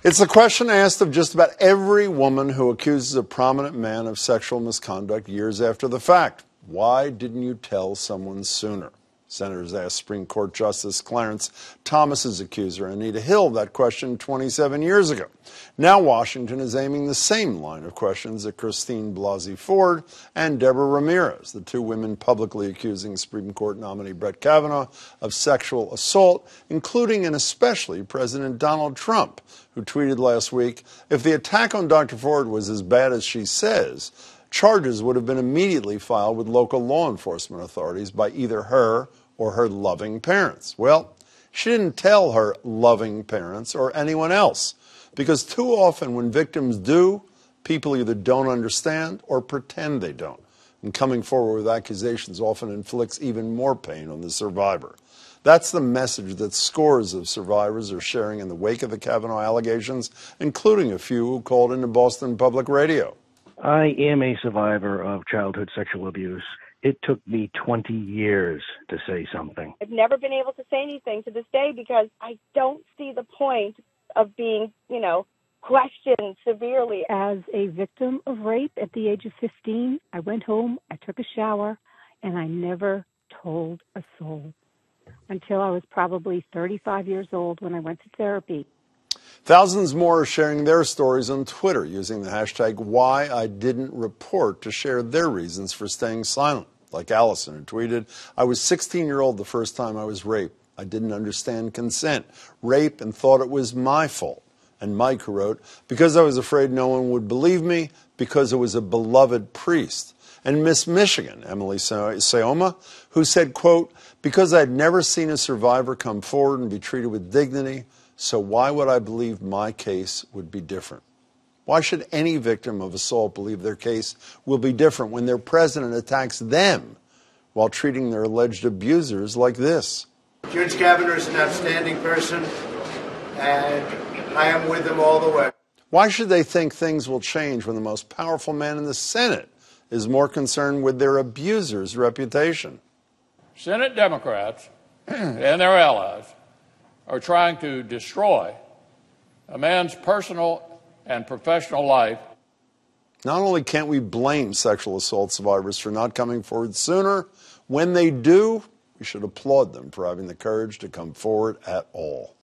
It's a question asked of just about every woman who accuses a prominent man of sexual misconduct years after the fact. Why didn't you tell someone sooner? Senators asked Supreme Court Justice Clarence Thomas's accuser, Anita Hill, that question 27 years ago. Now Washington is aiming the same line of questions at Christine Blasey Ford and Deborah Ramirez, the two women publicly accusing Supreme Court nominee Brett Kavanaugh of sexual assault, including and especially President Donald Trump, who tweeted last week, "If the attack on Dr. Ford was as bad as she says, charges would have been immediately filed with local law enforcement authorities by either her or her loving parents." Well, she didn't tell her loving parents or anyone else, because too often when victims do, people either don't understand or pretend they don't. And coming forward with accusations often inflicts even more pain on the survivor. That's the message that scores of survivors are sharing in the wake of the Kavanaugh allegations, including a few who called into Boston Public Radio. I am a survivor of childhood sexual abuse. It took me 20 years to say something. I've never been able to say anything to this day because I don't see the point of being, questioned severely. As a victim of rape at the age of 15, I went home, I took a shower, and I never told a soul until I was probably 35 years old when I went to therapy. Thousands more are sharing their stories on Twitter using the hashtag #WhyIDidn'tReport to share their reasons for staying silent. Like Allison, who tweeted, "I was 16-year-old the first time I was raped. I didn't understand consent, rape, and thought it was my fault." And Mike, who wrote, "Because I was afraid no one would believe me, because it was a beloved priest." And Miss Michigan, Emily Sayoma, who said, quote, "Because I'd never seen a survivor come forward and be treated with dignity, so why would I believe my case would be different?" Why should any victim of assault believe their case will be different when their president attacks them while treating their alleged abusers like this? Judge Kavanaugh is an outstanding person, and I am with him all the way. Why should they think things will change when the most powerful man in the Senate is more concerned with their abuser's reputation? Senate Democrats and their allies are trying to destroy a man's personal and professional life. Not only can't we blame sexual assault survivors for not coming forward sooner, when they do, we should applaud them for having the courage to come forward at all.